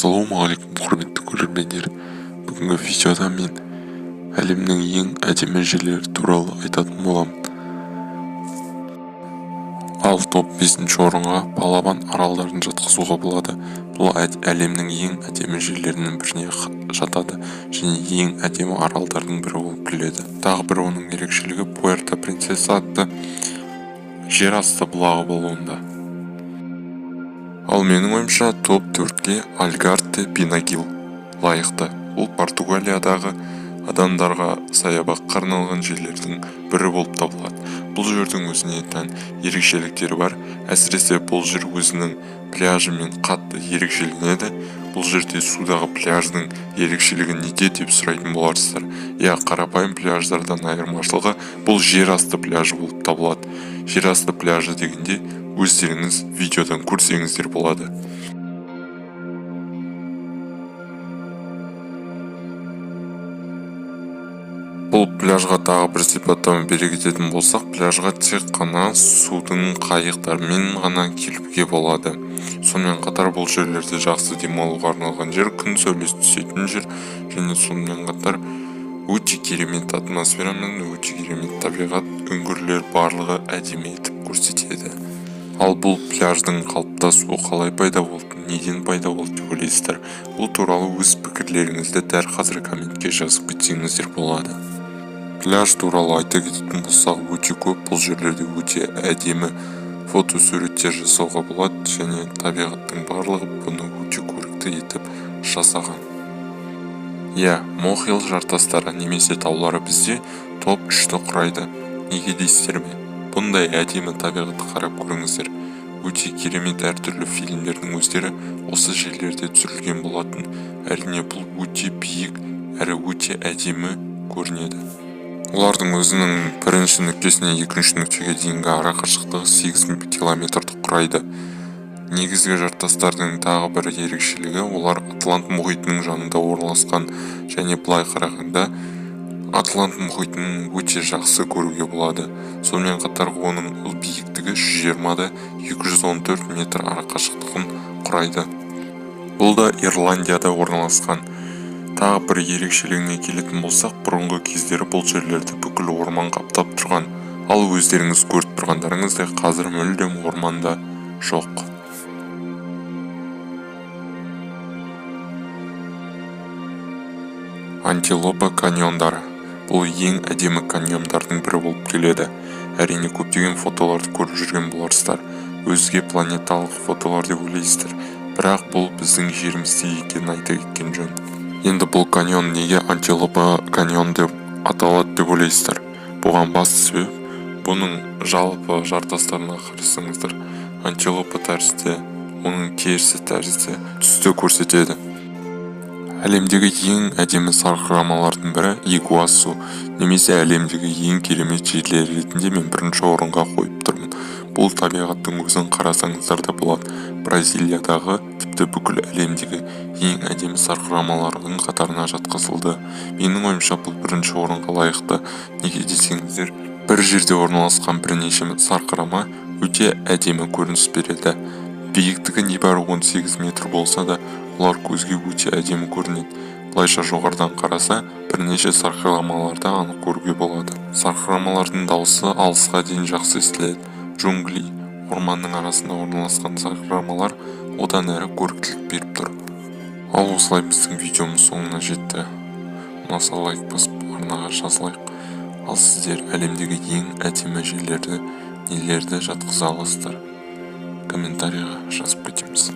Ассалаумағалейкум құрметті көрермендер. Бүгінгі видеода мен әлемнің ең әдемі жерлері туралы айтатын боламын. Ал топ 5-ші орынға Палаван аралдарын жатқызуға болады. Бұл әлемнің ең әдемі жерлерінің біріне жатады және ең әдемі аралдардың бірі болып келеді. Тағы бір оның ерекшелігі Пуэрто Принцеса атты жер асты бұлағы болуында. Ал менің ойымша топ 4-ке Альгар де Пинагил лайықты. Ол Португалиядағы адамдарға саябаққа арналған жерлердің бірі болып табылады. Бұл жердің өзіне тән ерекшеліктері бар. Әсіресе бұл жер өзінің пляжымен қатты ерекшеленеді. Бұл жерде судағы пляждың ерекшелігі неде деп сұрайтын боларсыздар. Қарапайым пляждардан айырмашылығы бұл жер асты пляжы болып табылады. Жер асты пляжы дегенде өздеріңіз видеодан көрсеңіздер болады. Бұл пляжға тағы бір сипаттама бере кететін болсақ, пляжға тек қана судың қайықтармен ғана келуге болады. Сонымен қатар бұл жерлерде жақсы демалуға арналған жер, күн сәулесі түсетін жер және сонымен қатар өте керемет атмосферамен, өте керемет табиғат, үңгірлер барлығы әдемі етіп көрсетеді. Ал бұл пляждың қалыптасуы қалай пайда болды, неден пайда болды деп ойлайсыздар? Бұл туралы өз пікірлеріңізді дәл қазір комментке жазып кетсеңіздер болады. Пляж туралы айта кететін болсақ, өте көп, бұл жерлерде өте әдемі фотосуреттер жасауға болады және табиғаттың барлығы бұны өте көрікті етіп жасаған. Мохил жартастары немесе таулары бізде топ 3-ті құрайды. Неге дейсіздер ме? Бұндай әдемі табиғатты қарап көріңіздер. Өте керемет әртүрлі фильмдердің өздері осы жерлерде түсірілген болатын. Әрине бұл өте биік әрі өте әдемі көрінеді. Олардың өзінің бірінші нүктесіне екінші нүктеге дейінгі ара қашықтығы 8 километрді құрайды. Негізгі жартастардың тағы бір ерекшелігі олар Атлант мұхитының жанында орналасқан және былай қарағанда Атлант мұхитының өте жақсы көруге болады. Сонымен қатар оның биіктігі 120-214 метр ара қашықтығын құрайды. Бұл да Ирландияда орналасқан. Тағы бір ерекшелігіне келетін болсақ, бұрынғы кездері бұл жерлерді бүкіл орман қаптап тұрған, ал өздеріңіз көріп тұрғандарыңыздай қазір мүлдем орманда жоқ. Антилопа каньондары. Бұл ең әдемі каньондардың бірі болып келеді. Әрине көптеген фотоларды көріп жүрген боларсыздар. Өзге планеталық фотолар деп ойлайсыздар. Бірақ бұл біздің жерімізде екенін айта кеткен жөн. Енді бұл каньон неге Антилопа каньон деп аталады деп ойлайсыздар? Бұған басты себеп, бұның жалпы жартастарына қарасаңыздар, антилопа тәрізді, оның терісі тәрізді түсті көрсетеді. Әлемдегі ең әдемі сарқырамалардың бірі Игуасу, немесе әлемдегі ең керемет жерлер ретінде мен бірінші орынға қойып тұрмын. Бұл табиғаттың өзін қарасаңыздар да болады. Бразилиядағы тіпті бүкіл әлемдегі ең әдемі сарқырамалардың қатарына жатқызылды. Менің ойымша бұл бірінші орынға лайықты. Неге десеңіздер, бір жерде орналасқан бірнеше сарқырама өте әдемі көрініс береді. Биіктігі небәрі 18 метр болса да, олар көзге өте әдемі көрінеді. Бұлайша жоғарыдан қараса, бірнеше сарқырамаларды анық көруге болады. Сарқырамалардың дауысы алысқа дейін жақсы естіледі. Джунгли, орманның арасында орналасқан сарқырамалар одан әрі көріктілік беріп тұр. Ал осылай біздің видеомыз соңына жетті. Ұнаса лайк басып, арнаға жазылайық. Ал сіздер әлемдегі ең әдемі жерлерді, нелерді жатқыза аласыздар? Комментарийға жазып кетеміз.